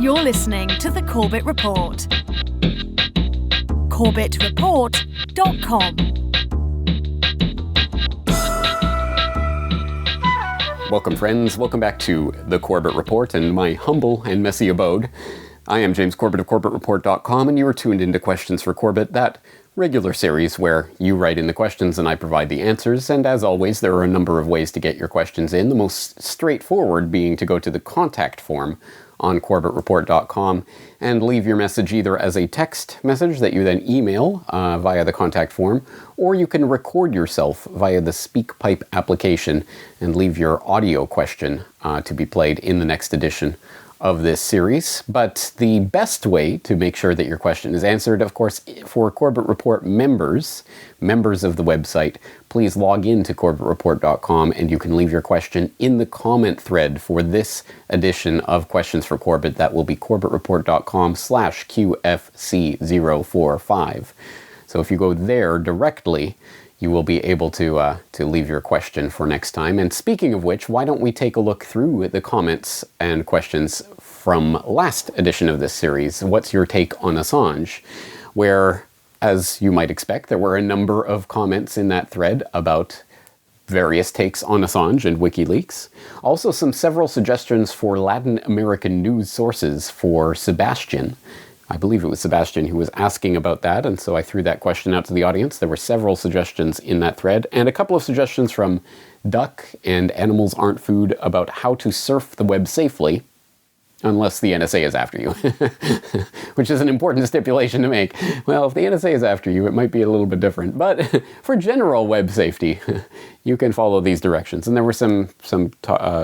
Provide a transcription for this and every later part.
You're listening to The Corbett Report. CorbettReport.com. Welcome, friends. Welcome back to The Corbett Report and my humble and messy abode. I am James Corbett of CorbettReport.com, and you are tuned into Questions for Corbett, that regular series where you write in the questions and I provide the answers. And as always, there are a number of ways to get your questions in, the most straightforward being to go to the contact form on CorbettReport.com and leave your message either as a text message that you then email via the contact form, or you can record yourself via the SpeakPipe application and leave your audio question to be played in the next edition of this series. But the best way to make sure that your question is answered, of course, for Corbett Report members of the website, please log into CorbettReport.com and you can leave your question in the comment thread for this edition of Questions for Corbett. That will be CorbettReport.com/QFC045. So if you go there directly, you will be able to leave your question for next time. And speaking of which, why don't we take a look through the comments and questions from last edition of this series, What's Your Take on Assange? Where, as you might expect, there were a number of comments in that thread about various takes on Assange and WikiLeaks. Also several suggestions for Latin American news sources for Sebastian. I believe it was Sebastian who was asking about that, and so I threw that question out to the audience. There were several suggestions in that thread, and a couple of suggestions from Duck and Animals Aren't Food about how to surf the web safely, unless the NSA is after you, which is an important stipulation to make. Well, if the NSA is after you, it might be a little bit different, but for general web safety, you can follow these directions. And there were some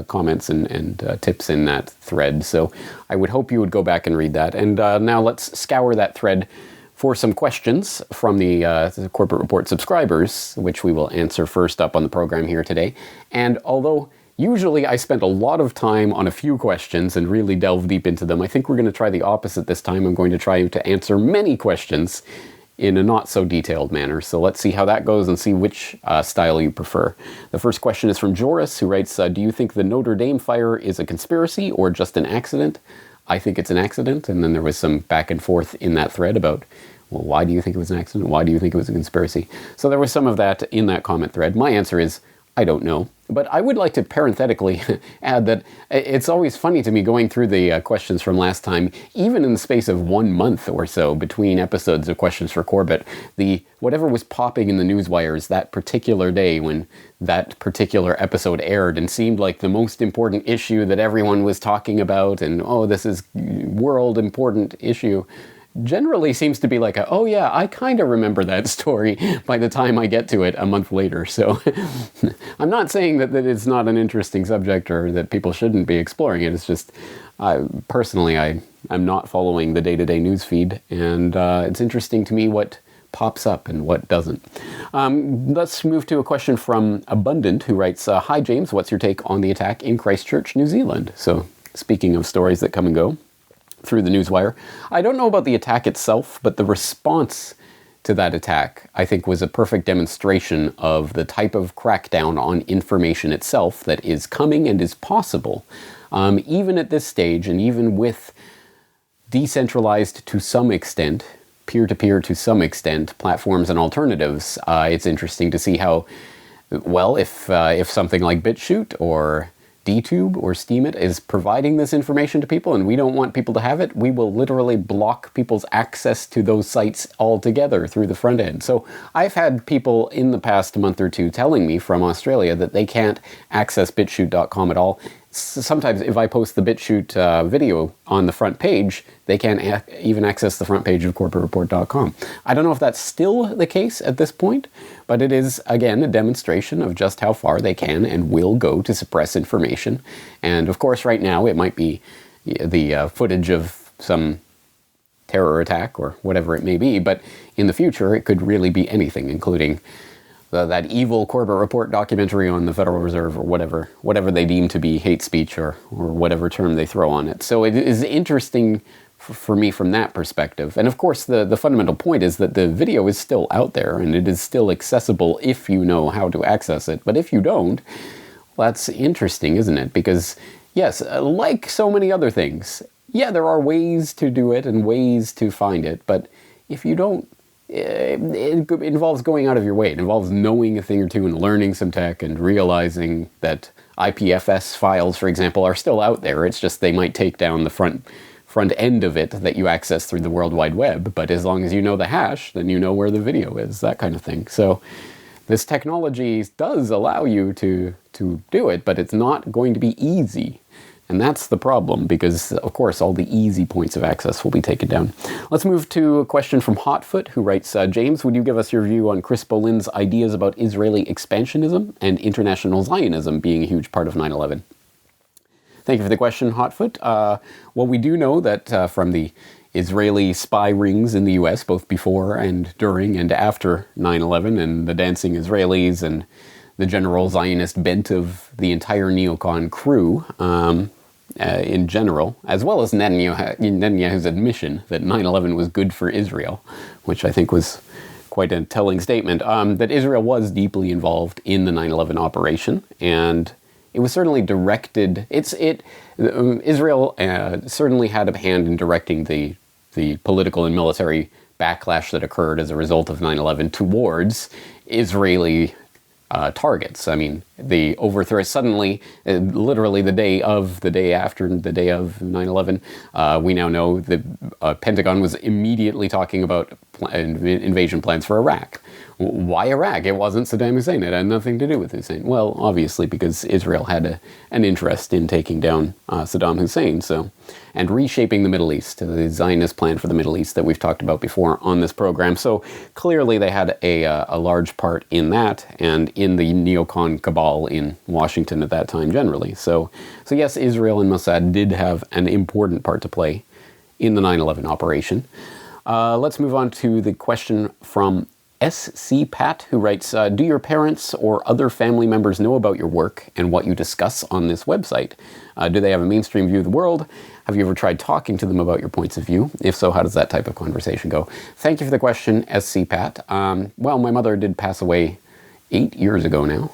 comments and tips in that thread, so I would hope you would go back and read that. And now let's scour that thread for some questions from the Corbett Report subscribers, which we will answer first up on the program here today. And although usually I spent a lot of time on a few questions and really delve deep into them, I think we're going to try the opposite this time. I'm going to try to answer many questions in a not so detailed manner. So let's see how that goes and see which style you prefer. The first question is from Joris, who writes, do you think the Notre Dame fire is a conspiracy or just an accident? I think it's an accident. And then there was some back and forth in that thread about, well, why do you think it was an accident? Why do you think it was a conspiracy? So there was some of that in that comment thread. My answer is, I don't know. But I would like to parenthetically add that it's always funny to me going through the questions from last time, even in the space of 1 month or so between episodes of Questions for Corbett, whatever was popping in the news wires that particular day when that particular episode aired and seemed like the most important issue that everyone was talking about, and oh, this is world important issue, generally seems to be like oh yeah, I kind of remember that story by the time I get to it a month later. So I'm not saying that it's not an interesting subject or that people shouldn't be exploring it. It's just, personally, I'm not following the day-to-day news feed, and it's interesting to me what pops up and what doesn't. Let's move to a question from Abundant, who writes, hi James, what's your take on the attack in Christchurch, New Zealand? So speaking of stories that come and go through the newswire, I don't know about the attack itself, but the response to that attack, I think, was a perfect demonstration of the type of crackdown on information itself that is coming and is possible. Even at this stage, and even with decentralized to some extent, peer-to-peer to some extent, platforms and alternatives, it's interesting to see how, well, if something like BitChute or DTube or Steemit is providing this information to people and we don't want people to have it, we will literally block people's access to those sites altogether through the front end. So I've had people in the past month or two telling me from Australia that they can't access bitchute.com at all. Sometimes if I post the BitChute video on the front page, they can't even access the front page of CorbettReport.com. I don't know if that's still the case at this point, but it is, again, a demonstration of just how far they can and will go to suppress information. And of course, right now, it might be the footage of some terror attack or whatever it may be, but in the future, it could really be anything, including that evil Corbett Report documentary on the Federal Reserve or whatever they deem to be hate speech or whatever term they throw on it. So it is interesting for me from that perspective. And of course, the fundamental point is that the video is still out there and it is still accessible if you know how to access it. But if you don't, well, that's interesting, isn't it? Because yes, like so many other things, Yeah, there are ways to do it and ways to find it, but if you don't, it involves going out of your way. It involves knowing a thing or two and learning some tech and realizing that IPFS files, for example, are still out there. It's just they might take down the front end of it that you access through the World Wide Web, but as long as you know the hash, then you know where the video is, that kind of thing. So this technology does allow you to do it, but it's not going to be easy. And that's the problem, because, of course, all the easy points of access will be taken down. Let's move to a question from Hotfoot, who writes, James, would you give us your view on Chris Bolin's ideas about Israeli expansionism and international Zionism being a huge part of 9/11? Thank you for the question, Hotfoot. Well, we do know that from the Israeli spy rings in the U.S., both before and during and after 9/11, and the dancing Israelis and the general Zionist bent of the entire neocon crew, in general, as well as Netanyahu's admission that 9/11 was good for Israel, which I think was quite a telling statement, that Israel was deeply involved in the 9/11 operation, and it was certainly directed. Israel certainly had a hand in directing the political and military backlash that occurred as a result of 9/11 towards Israeli targets. I mean, the overthrow suddenly, literally the day after the day of 9/11, we now know the Pentagon was immediately talking about invasion plans for Iraq. Why Iraq? It wasn't Saddam Hussein. It had nothing to do with Hussein. Well, obviously because Israel had an interest in taking down Saddam Hussein, and reshaping the Middle East, the Zionist plan for the Middle East that we've talked about before on this program. So clearly they had a large part in that, and in the neocon cabal in Washington at that time generally. So yes, Israel and Mossad did have an important part to play in the 9/11 operation. Let's move on to the question from SC Pat, who writes, do your parents or other family members know about your work and what you discuss on this website? Do they have a mainstream view of the world? Have you ever tried talking to them about your points of view? If so, how does that type of conversation go? Thank you for the question, SC Pat. Well, my mother did pass away 8 years ago now.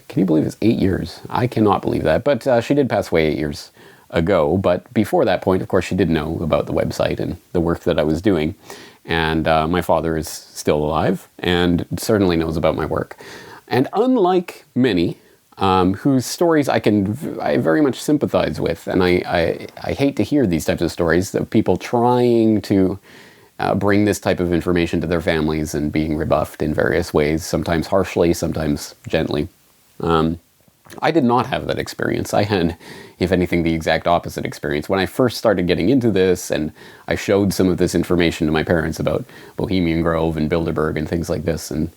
Can you believe it's 8 years? I cannot believe that. But she did pass away 8 years ago. But before that point, of course, she did know about the website and the work that I was doing. And my father is still alive and certainly knows about my work. And unlike many whose stories I very much sympathize with, and I hate to hear these types of stories of people trying to bring this type of information to their families and being rebuffed in various ways, sometimes harshly, sometimes gently. I did not have that experience. I had, if anything, the exact opposite experience. When I first started getting into this and I showed some of this information to my parents about Bohemian Grove and Bilderberg and things like this, and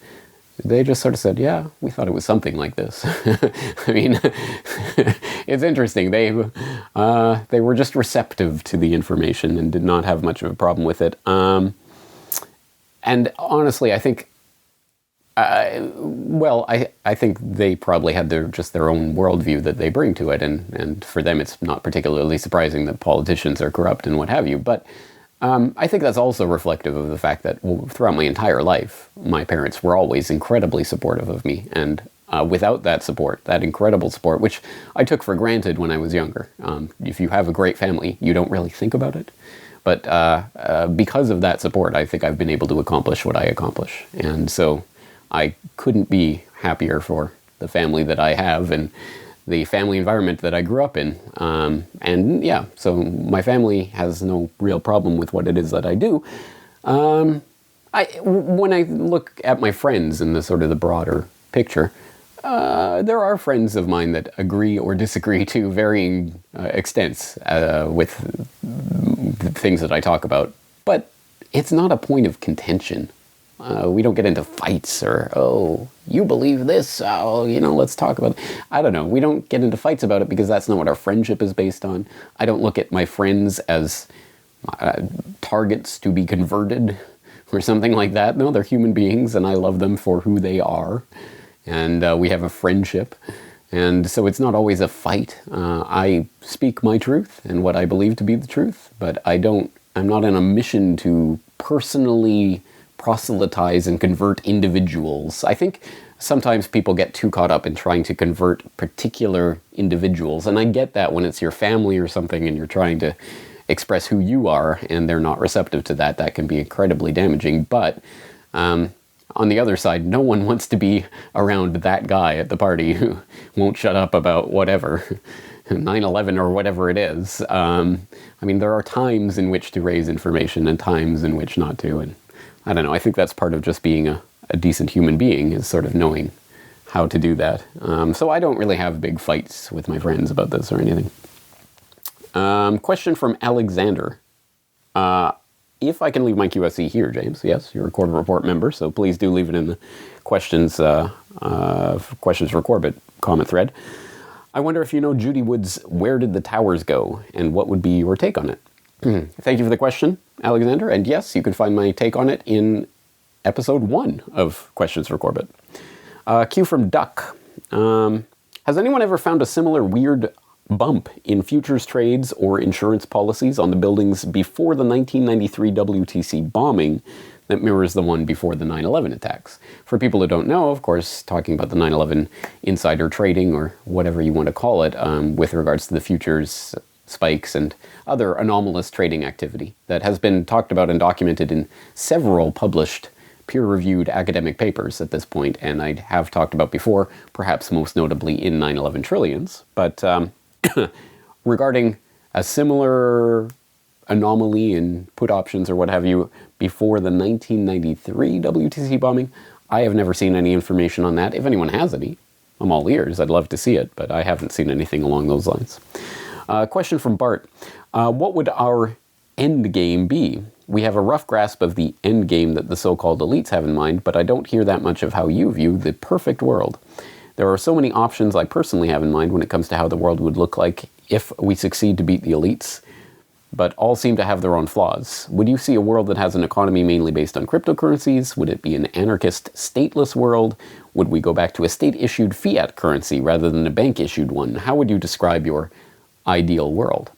they just sort of said, yeah, we thought it was something like this. I mean, it's interesting. They were just receptive to the information and did not have much of a problem with it. And honestly, I think I think they probably had their own worldview that they bring to it, and for them it's not particularly surprising that politicians are corrupt and what have you. But I think that's also reflective of the fact that throughout my entire life, my parents were always incredibly supportive of me, and without that support, that incredible support, which I took for granted when I was younger. If you have a great family, you don't really think about it. But because of that support, I think I've been able to accomplish what I accomplish, and so I couldn't be happier for the family that I have and the family environment that I grew up in. And yeah, so my family has no real problem with what it is that I do. When I look at my friends in the sort of the broader picture, there are friends of mine that agree or disagree to varying extents with the things that I talk about. But it's not a point of contention. We don't get into fights or, oh, you believe this, oh, let's talk about it. I don't know. We don't get into fights about it because that's not what our friendship is based on. I don't look at my friends as targets to be converted or something like that. No, they're human beings and I love them for who they are. And we have a friendship. And so it's not always a fight. I speak my truth and what I believe to be the truth, but I'm not on a mission to personally proselytize and convert individuals. I think sometimes people get too caught up in trying to convert particular individuals, and I get that when it's your family or something and you're trying to express who you are and they're not receptive to that, that can be incredibly damaging. But on the other side, no one wants to be around that guy at the party who won't shut up about whatever, 9/11 or whatever it is. I mean, there are times in which to raise information and times in which not to. And I don't know, I think that's part of just being a decent human being, is sort of knowing how to do that. So I don't really have big fights with my friends about this or anything. Question from Alexander. If I can leave my QSC here, James, yes, you're a Corbett Report member, so please do leave it in the questions for Corbett comment thread. I wonder if you know Judy Wood's Where Did the Towers Go, and what would be your take on it? Thank you for the question, Alexander, and yes, you can find my take on it in episode 1 of Questions for Corbett. Q from Duck. Has anyone ever found a similar weird bump in futures trades or insurance policies on the buildings before the 1993 WTC bombing that mirrors the one before the 9/11 attacks? For people who don't know, of course, talking about the 9/11 insider trading, or whatever you want to call it, with regards to the futures spikes and other anomalous trading activity that has been talked about and documented in several published peer-reviewed academic papers at this point, and I have talked about before, perhaps most notably in 9/11 Trillions. But regarding a similar anomaly in put options or what have you before the 1993 WTC bombing, I have never seen any information on that. If anyone has any, I'm all ears. I'd love to see it, but I haven't seen anything along those lines. Question from Bart. What would our endgame be? We have a rough grasp of the endgame that the so-called elites have in mind, but I don't hear that much of how you view the perfect world. There are so many options I personally have in mind when it comes to how the world would look like if we succeed to beat the elites, but all seem to have their own flaws. Would you see a world that has an economy mainly based on cryptocurrencies? Would it be an anarchist, stateless world? Would we go back to a state-issued fiat currency rather than a bank-issued one? How would you describe your ideal world?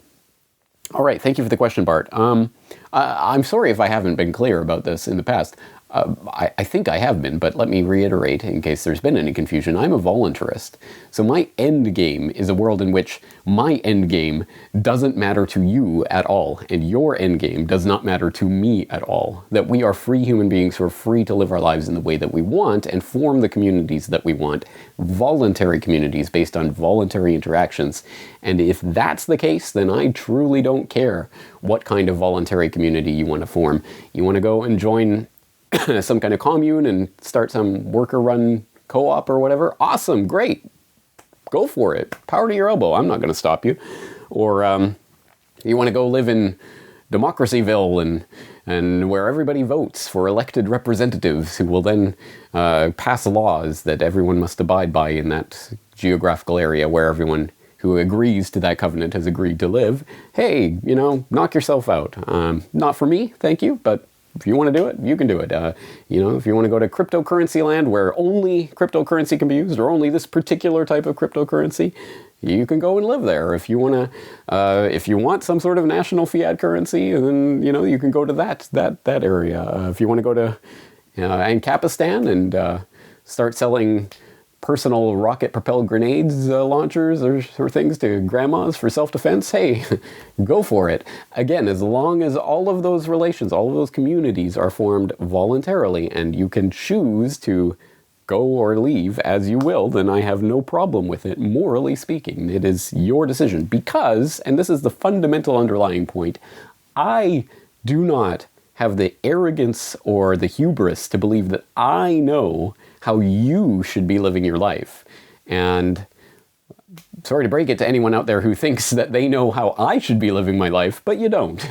All right, thank you for the question, Bart. I'm sorry if I haven't been clear about this in the past. I think I have been, but let me reiterate in case there's been any confusion. I'm a voluntarist. So my end game is a world in which my end game doesn't matter to you at all, and your end game does not matter to me at all. That we are free human beings who are free to live our lives in the way that we want and form the communities that we want, voluntary communities based on voluntary interactions. And if that's the case, then I truly don't care what kind of voluntary community you want to form. You want to go and join some kind of commune and start some worker-run co-op or whatever? Awesome, great. Go for it. Power to your elbow. I'm not going to stop you. Or you want to go live in Democracyville and where everybody votes for elected representatives who will then pass laws that everyone must abide by in that geographical area where everyone who agrees to that covenant has agreed to live. Hey, knock yourself out. Not for me, thank you, but if you want to do it, you can do it. If you want to go to cryptocurrency land where only cryptocurrency can be used, or only this particular type of cryptocurrency, you can go and live there. If you want some sort of national fiat currency, then you can go to that area. If you want to go to Ancapistan and start selling personal rocket-propelled grenades launchers or things to grandmas for self-defense, hey, go for it. Again, as long as all of those relations, all of those communities are formed voluntarily and you can choose to go or leave as you will, then I have no problem with it, morally speaking. It is your decision because, and this is the fundamental underlying point, I do not have the arrogance or the hubris to believe that I know how you should be living your life. And sorry to break it to anyone out there who thinks that they know how I should be living my life, but you don't.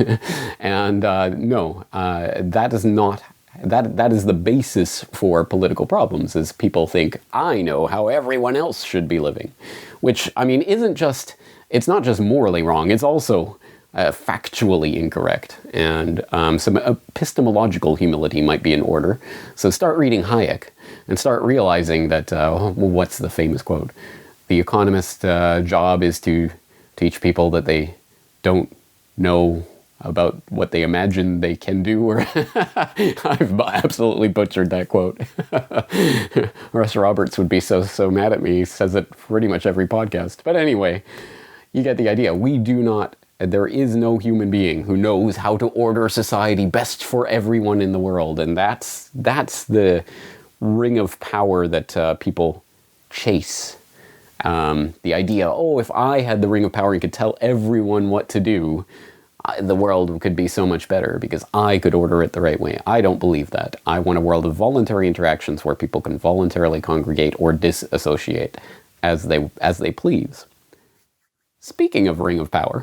And no, that is not, that is the basis for political problems, is people think I know how everyone else should be living. Which, it's not just morally wrong, it's also factually incorrect. And some epistemological humility might be in order. So start reading Hayek and start realizing that, what's the famous quote? The economist's job is to teach people that they don't know about what they imagine they can do. Or I've absolutely butchered that quote. Russ Roberts would be so mad at me. He says it pretty much every podcast. But anyway, you get the idea. We do not there is no human being who knows how to order society best for everyone in the world. And that's the ring of power that people chase. The idea, if I had the ring of power and could tell everyone what to do, the world could be so much better because I could order it the right way. I don't believe that. I want a world of voluntary interactions where people can voluntarily congregate or disassociate as they please. Speaking of ring of power,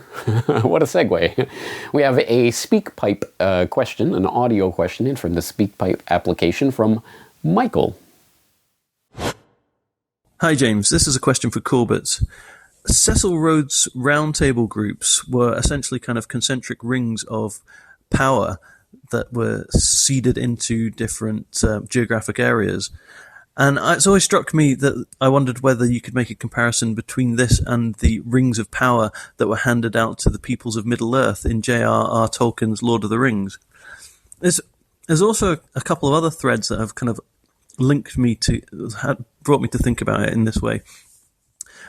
what a segue. We have a SpeakPipe question, an audio question in from the SpeakPipe application from Michael. Hi James, this is a question for Corbett. Cecil Rhodes' roundtable groups were essentially kind of concentric rings of power that were seeded into different geographic areas. And it's always struck me that I wondered whether you could make a comparison between this and the rings of power that were handed out to the peoples of Middle-earth in J.R.R. Tolkien's Lord of the Rings. There's also a couple of other threads that have kind of brought me to think about it in this way.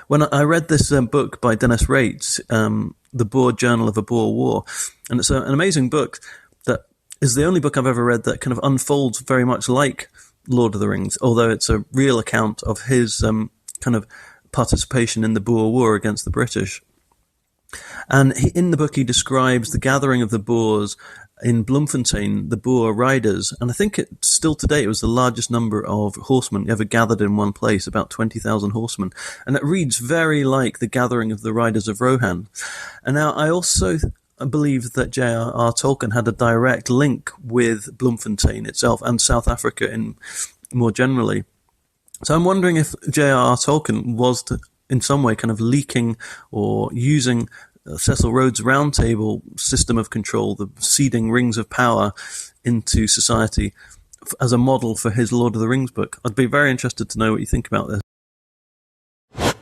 When I read this book by Dennis Rates, The Boer Journal of a Boer War, and it's an amazing book that is the only book I've ever read that kind of unfolds very much like Lord of the Rings, although it's a real account of his kind of participation in the Boer War against the British. And in the book he describes the gathering of the Boers in Bloemfontein, the Boer riders, and I think still today it was the largest number of horsemen ever gathered in one place, about 20,000 horsemen, and it reads very like the gathering of the riders of Rohan. And now I also believe that J.R.R. Tolkien had a direct link with Bloemfontein itself and South Africa more generally. So I'm wondering if J.R.R. Tolkien was in some way kind of leaking or using Cecil Rhodes' roundtable system of control, the seeding rings of power into society, as a model for his Lord of the Rings book. I'd be very interested to know what you think about this.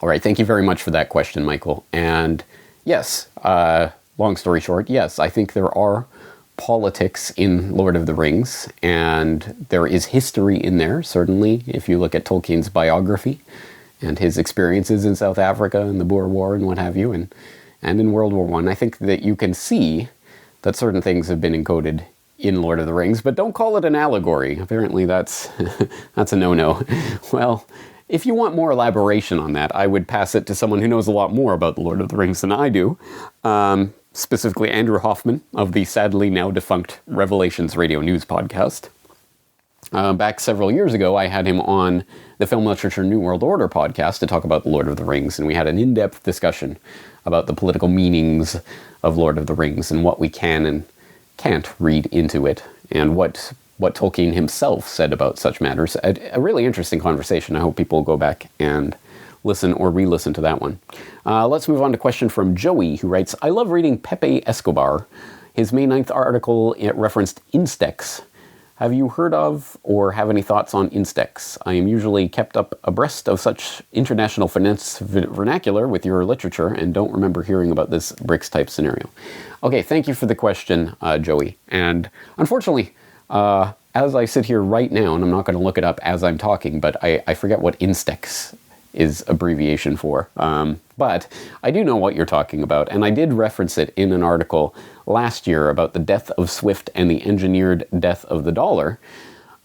All right, thank you very much for that question, Michael. And yes, long story short, yes, I think there are politics in Lord of the Rings, and there is history in there, certainly, if you look at Tolkien's biography and his experiences in South Africa and the Boer War and what have you, and in World War I. I think that you can see that certain things have been encoded in Lord of the Rings, but don't call it an allegory. Apparently that's a no-no. Well, if you want more elaboration on that, I would pass it to someone who knows a lot more about the Lord of the Rings than I do, specifically Andrew Hoffman of the sadly now defunct Revelations Radio News podcast. Back several years ago, I had him on the Film Literature New World Order podcast to talk about the Lord of the Rings, and we had an in-depth discussion about the political meanings of Lord of the Rings and what we can and can't read into it, and what Tolkien himself said about such matters. A really interesting conversation. I hope people will go back and listen or re-listen to that one. Let's move on to a question from Joey, who writes, I love reading Pepe Escobar. His May 9th article referenced Instex. Have you heard of or have any thoughts on Instex? I am usually kept up abreast of such international finance vernacular with your literature and don't remember hearing about this BRICS type scenario. Okay, thank you for the question, Joey. And unfortunately, as I sit here right now, and I'm not going to look it up as I'm talking, but I forget what Instex is abbreviation for. But I do know what you're talking about, and I did reference it in an article last year about the death of Swift and the engineered death of the dollar,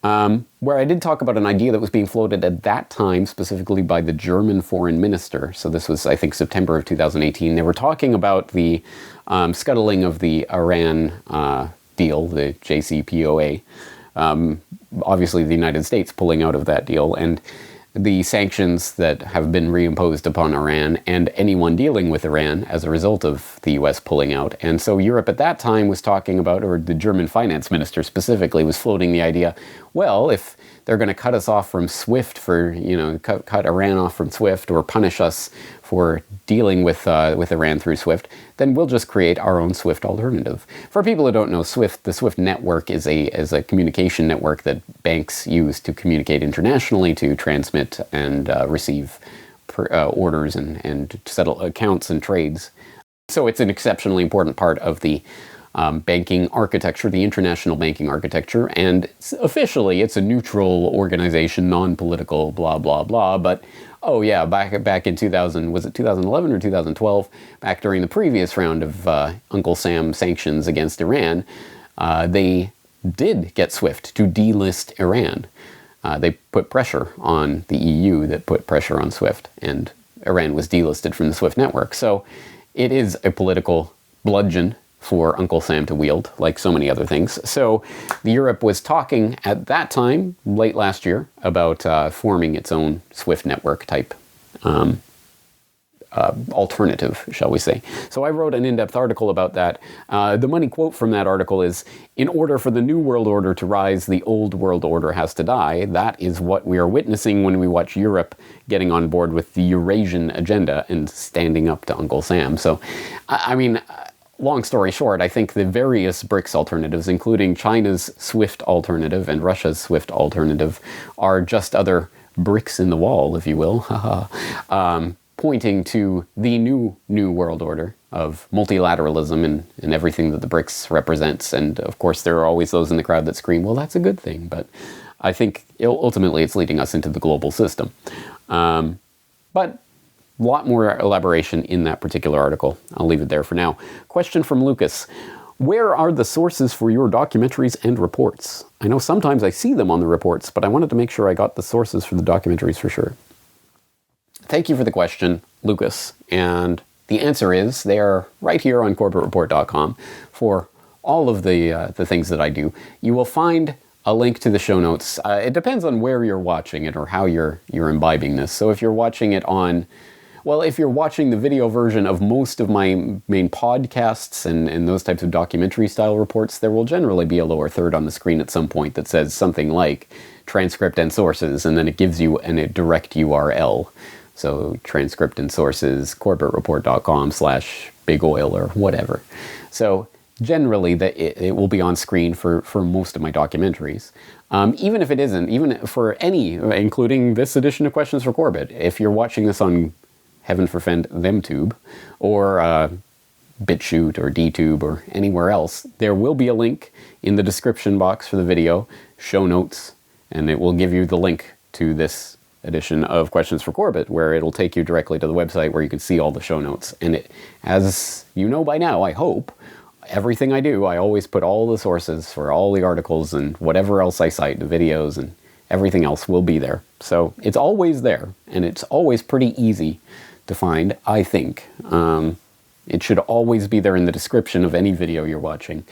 where I did talk about an idea that was being floated at that time, specifically by the German foreign minister. So this was, I think, September of 2018. They were talking about the scuttling of the Iran deal, the JCPOA. Obviously, the United States pulling out of that deal, and the sanctions that have been reimposed upon Iran and anyone dealing with Iran as a result of the US pulling out. And so Europe at that time was talking about, or the German finance minister specifically was floating the idea, well, if they're going to cut us off from SWIFT for, cut Iran off from SWIFT or punish us for dealing with Iran through SWIFT, then we'll just create our own SWIFT alternative. For people who don't know, SWIFT, the SWIFT network is a communication network that banks use to communicate internationally, to transmit and receive orders and settle accounts and trades So it's an exceptionally important part of the banking architecture, the international banking architecture, and officially it's a neutral organization, non-political, blah, blah, blah. But, oh yeah, back in 2000, was it 2011 or 2012, back during the previous round of Uncle Sam sanctions against Iran, they did get SWIFT to delist Iran. They put pressure on the EU that put pressure on SWIFT, and Iran was delisted from the SWIFT network. So it is a political bludgeon for Uncle Sam to wield, like so many other things. So Europe was talking at that time, late last year, about forming its own SWIFT network type alternative, shall we say. So I wrote an in-depth article about that. The money quote from that article is, "In order for the new world order to rise, the old world order has to die." That is what we are witnessing when we watch Europe getting on board with the Eurasian agenda and standing up to Uncle Sam. So, I mean, long story short, I think the various BRICS alternatives, including China's SWIFT alternative and Russia's SWIFT alternative, are just other bricks in the wall, if you will, pointing to the new world order of multilateralism and everything that the BRICS represents. And of course, there are always those in the crowd that scream, well, that's a good thing. But I think ultimately it's leading us into the global system. But a lot more elaboration in that particular article. I'll leave it there for now. Question from Lucas. Where are the sources for your documentaries and reports? I know sometimes I see them on the reports, but I wanted to make sure I got the sources for the documentaries for sure. Thank you for the question, Lucas. And the answer is they are right here on CorbettReport.com for all of the things that I do. You will find a link to the show notes. It depends on where you're watching it or how you're imbibing this. So if you're watching it on... Well, if you're watching the video version of most of my main podcasts and those types of documentary-style reports, there will generally be a lower third on the screen at some point that says something like transcript and sources, and then it gives you a direct URL. So transcript and sources, CorbettReport.com/Big Oil or whatever. So generally, it will be on screen for most of my documentaries. Even if it isn't, even for any, including this edition of Questions for Corbett, if you're watching this on heaven forfend ThemeTube, or BitChute, or DTube, or anywhere else, there will be a link in the description box for the video, show notes, and it will give you the link to this edition of Questions for Corbett, where it'll take you directly to the website where you can see all the show notes. And it, as you know by now, I hope, everything I do, I always put all the sources for all the articles and whatever else I cite, the videos and everything else will be there. So it's always there, and it's always pretty easy to find, I think. It should always be there in the description of any video you're watching,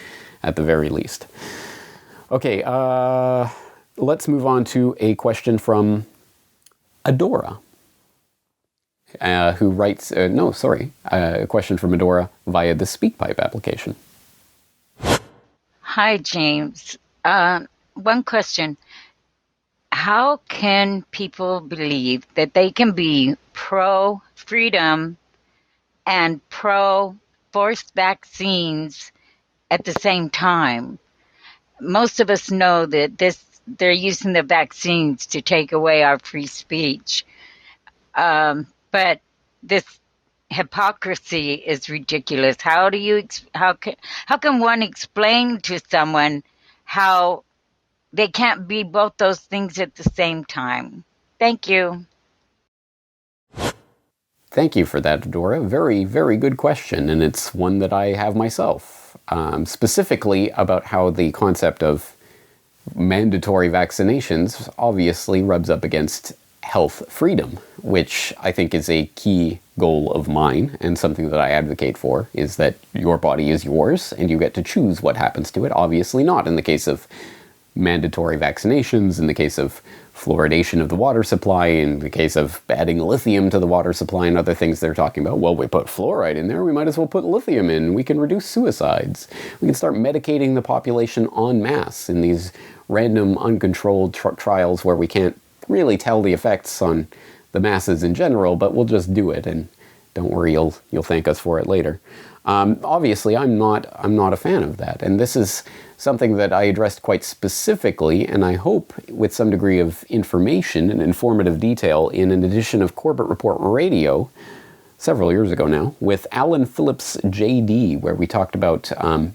at the very least. Okay, let's move on to a question from Adora, who writes, a question from Adora via the SpeakPipe application. Hi, James. One question. How can people believe that they can be pro-freedom and pro-forced vaccines at the same time? Most of us know that they're using the vaccines to take away our free speech. But this hypocrisy is ridiculous. How can one explain to someone how they can't be both those things at the same time? Thank you. Thank you for that, Adora. Very, very good question, and it's one that I have myself. Specifically about how the concept of mandatory vaccinations obviously rubs up against health freedom, which I think is a key goal of mine and something that I advocate for, is that your body is yours and you get to choose what happens to it. Obviously not in the case of mandatory vaccinations, in the case of fluoridation of the water supply, in the case of adding lithium to the water supply and other things they're talking about. Well, we put fluoride in there, we might as well put lithium in. We can reduce suicides. We can start medicating the population en masse in these random, uncontrolled trials where we can't really tell the effects on the masses in general, but we'll just do it, and don't worry, you'll thank us for it later. Obviously, I'm not a fan of that, and this is something that I addressed quite specifically, and I hope with some degree of information and informative detail in an edition of Corbett Report Radio several years ago now, with Alan Phillips JD, where we talked about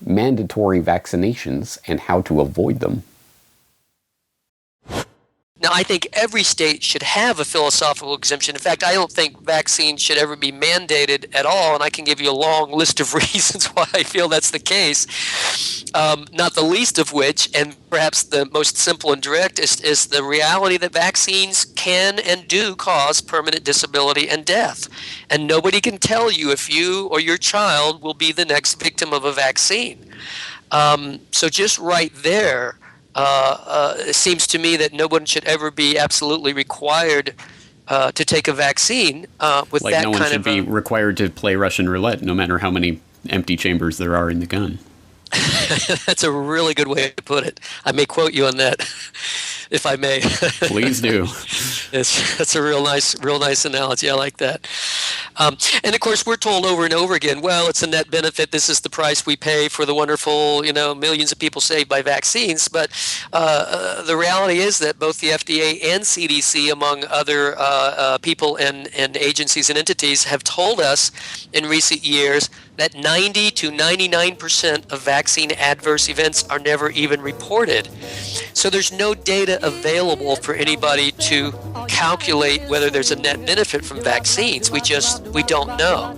mandatory vaccinations and how to avoid them. Now, I think every state should have a philosophical exemption. In fact, I don't think vaccines should ever be mandated at all, and I can give you a long list of reasons why I feel that's the case. Not the least of which, and perhaps the most simple and direct, is the reality that vaccines can and do cause permanent disability and death. And nobody can tell you if you or your child will be the next victim of a vaccine. So just right there, it seems to me that no one should ever be absolutely required to take a vaccine with like that no one kind should of be required to play Russian roulette, no matter how many empty chambers there are in the gun. That's a really good way to put it. I may quote you on that, if I may. Please do. That's a real nice analogy. I like that. And of course, we're told over and over again, well, it's a net benefit. This is the price we pay for the wonderful, millions of people saved by vaccines. But the reality is that both the FDA and CDC, among other people and agencies and entities, have told us in recent years that 90 to 99% of vaccine adverse events are never even reported. So there's no data available for anybody to calculate whether there's a net benefit from vaccines. We don't know.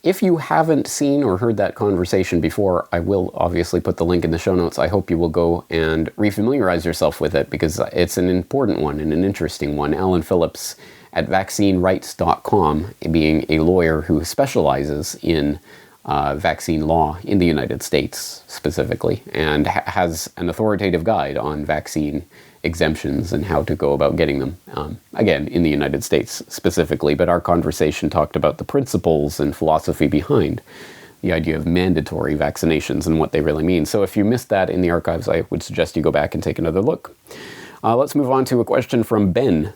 If you haven't seen or heard that conversation before, I will obviously put the link in the show notes. I hope you will go and refamiliarize yourself with it, because it's an important one and an interesting one. Alan Phillips at vaccinerights.com, being a lawyer who specializes in vaccine law in the United States specifically, and has an authoritative guide on vaccine exemptions and how to go about getting them, again, in the United States specifically. But our conversation talked about the principles and philosophy behind the idea of mandatory vaccinations and what they really mean. So if you missed that in the archives, I would suggest you go back and take another look. Let's move on to a question from Ben.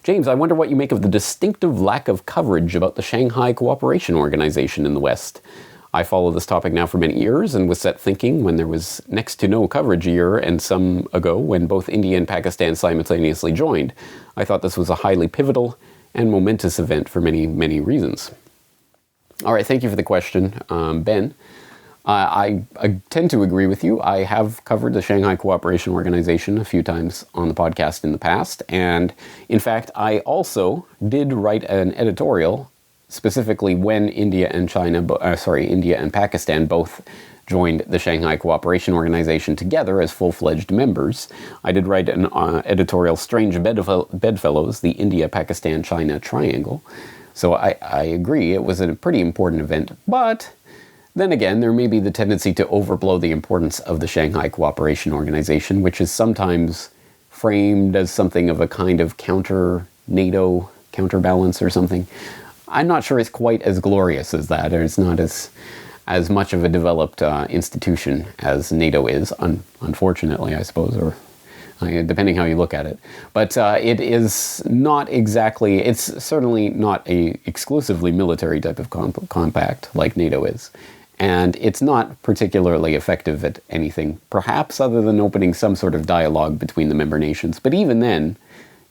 James, I wonder what you make of the distinctive lack of coverage about the Shanghai Cooperation Organization in the West. I follow this topic now for many years and was set thinking when there was next to no coverage a year and some ago when both India and Pakistan simultaneously joined. I thought this was a highly pivotal and momentous event for many, many reasons. All right, thank you for the question, Ben. I tend to agree with you. I have covered the Shanghai Cooperation Organization a few times on the podcast in the past, and in fact, I also did write an editorial specifically when India and Pakistan both joined the Shanghai Cooperation Organization together as full-fledged members. I did write an editorial, Strange Bedfellows, the India-Pakistan-China Triangle. So I agree, it was a pretty important event, but then again, there may be the tendency to overblow the importance of the Shanghai Cooperation Organization, which is sometimes framed as something of a kind of counter-NATO counterbalance or something. I'm not sure it's quite as glorious as that, or it's not as much of a developed institution as NATO is, unfortunately, I suppose, or depending how you look at it. But it is not exactly, it's certainly not a exclusively military type of compact like NATO is. And it's not particularly effective at anything, perhaps other than opening some sort of dialogue between the member nations. But even then,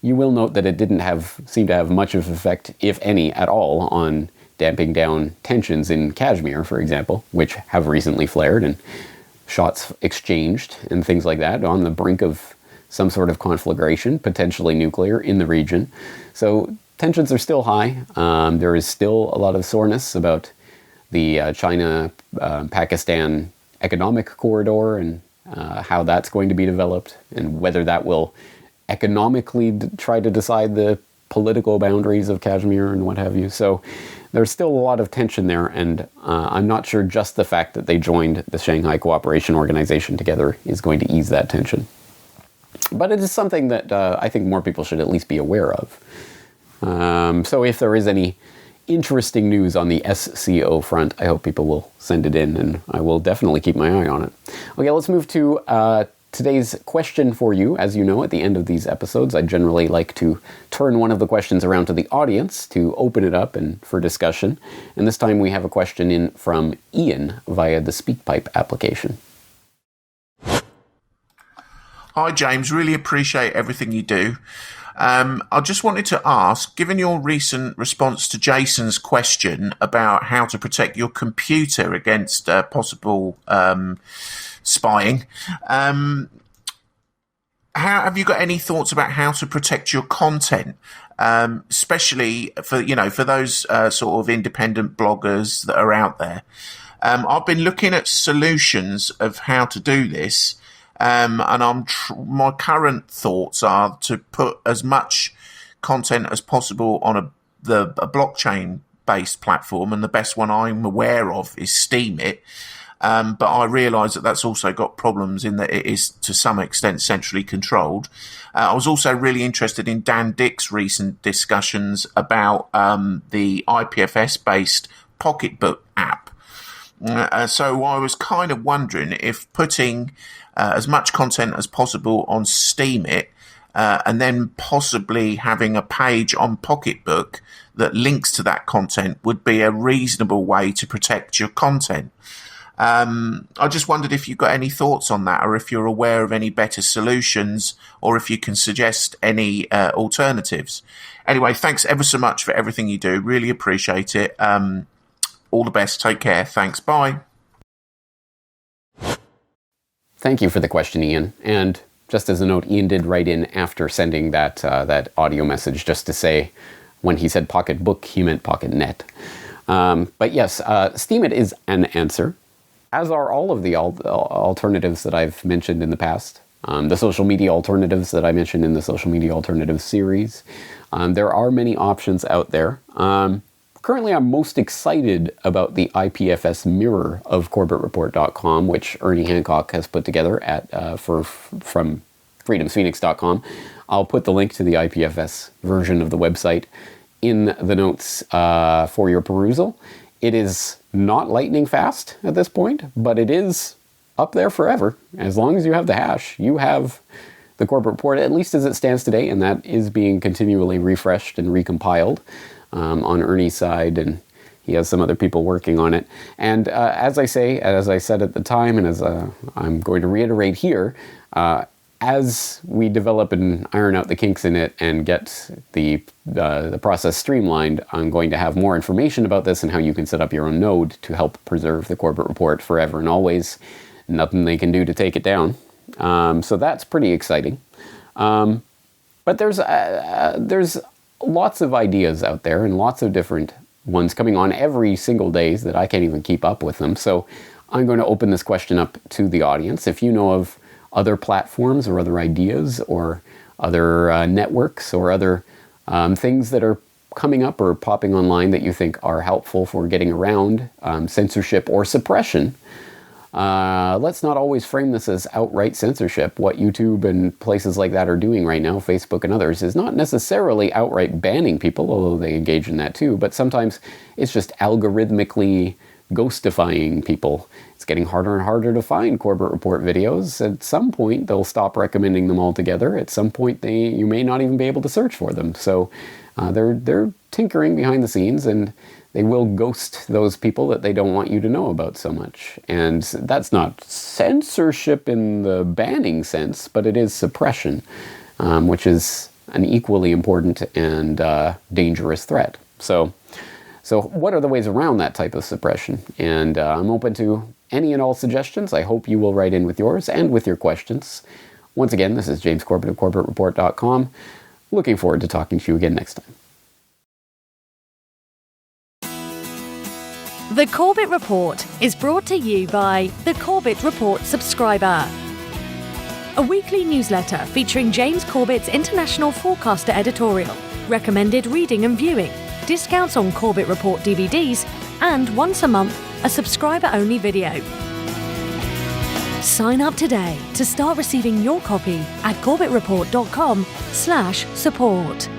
you will note that it didn't seem to have much of an effect, if any, at all, on damping down tensions in Kashmir, for example, which have recently flared, and shots exchanged and things like that on the brink of some sort of conflagration, potentially nuclear, in the region. So tensions are still high. There is still a lot of soreness about the China-Pakistan economic corridor and how that's going to be developed, and whether that will economically try to decide the political boundaries of Kashmir and what have you. So there's still a lot of tension there, and I'm not sure just the fact that they joined the Shanghai Cooperation Organization together is going to ease that tension. But it is something that I think more people should at least be aware of. So if there is any interesting news on the SCO front, I hope people will send it in, and I will definitely keep my eye on it. Okay, let's move to today's question for you. As you know, at the end of these episodes, I generally like to turn one of the questions around to the audience to open it up and for discussion. And this time we have a question in from Ian via the SpeakPipe application. Hi James, really appreciate everything you do. I just wanted to ask, given your recent response to Jason's question about how to protect your computer against possible spying, how have you got any thoughts about how to protect your content, especially for those sort of independent bloggers that are out there? I've been looking at solutions of how to do this. And my current thoughts are to put as much content as possible on a blockchain-based platform, and the best one I'm aware of is Steemit. But I realise that that's also got problems in that it is to some extent centrally controlled. I was also really interested in Dan Dick's recent discussions about the IPFS-based Pocketbook app. So I was kind of wondering if putting as much content as possible on Steemit, and then possibly having a page on Pocketbook that links to that content would be a reasonable way to protect your content. I just wondered if you've got any thoughts on that, or if you're aware of any better solutions, or if you can suggest any alternatives. Anyway, thanks ever so much for everything you do. Really appreciate it. All the best. Take care. Thanks. Bye. Thank you for the question, Ian. And just as a note, Ian did write in after sending that audio message, just to say when he said Pocketbook, he meant PocketNet. But yes, Steemit is an answer, as are all of the alternatives that I've mentioned in the past. The social media alternatives that I mentioned in the social media alternatives series. There are many options out there. Currently, I'm most excited about the IPFS mirror of CorbettReport.com, which Ernie Hancock has put together from freedomsphoenix.com. I'll put the link to the IPFS version of the website in the notes for your perusal. It is not lightning fast at this point, but it is up there forever. As long as you have the hash, you have the Corbett Report, at least as it stands today, and that is being continually refreshed and recompiled on Ernie's side, and he has some other people working on it. And as I said at the time, and as I'm going to reiterate here, as we develop and iron out the kinks in it and get the process streamlined, I'm going to have more information about this and how you can set up your own node to help preserve the Corbett Report forever and always. Nothing they can do to take it down. So that's pretty exciting. But there's lots of ideas out there and lots of different ones coming on every single day that I can't even keep up with them. So I'm going to open this question up to the audience. If you know of other platforms or other ideas or other networks or other things that are coming up or popping online that you think are helpful for getting around censorship or suppression, let's not always frame this as outright censorship. What YouTube and places like that are doing right now, Facebook and others, is not necessarily outright banning people, although they engage in that too, but sometimes it's just algorithmically ghostifying people. It's getting harder and harder to find Corbett Report videos. At some point, they'll stop recommending them altogether. At some point, you may not even be able to search for them. So they're tinkering behind the scenes, and they will ghost those people that they don't want you to know about so much. And that's not censorship in the banning sense, but it is suppression, which is an equally important and dangerous threat. So what are the ways around that type of suppression? And I'm open to any and all suggestions. I hope you will write in with yours and with your questions. Once again, this is James Corbett of CorbettReport.com. Looking forward to talking to you again next time. The Corbett Report is brought to you by the Corbett Report subscriber, a weekly newsletter featuring James Corbett's international forecaster editorial, recommended reading and viewing, discounts on Corbett Report DVDs, and once a month, a subscriber-only video. Sign up today to start receiving your copy at corbettreport.com/support.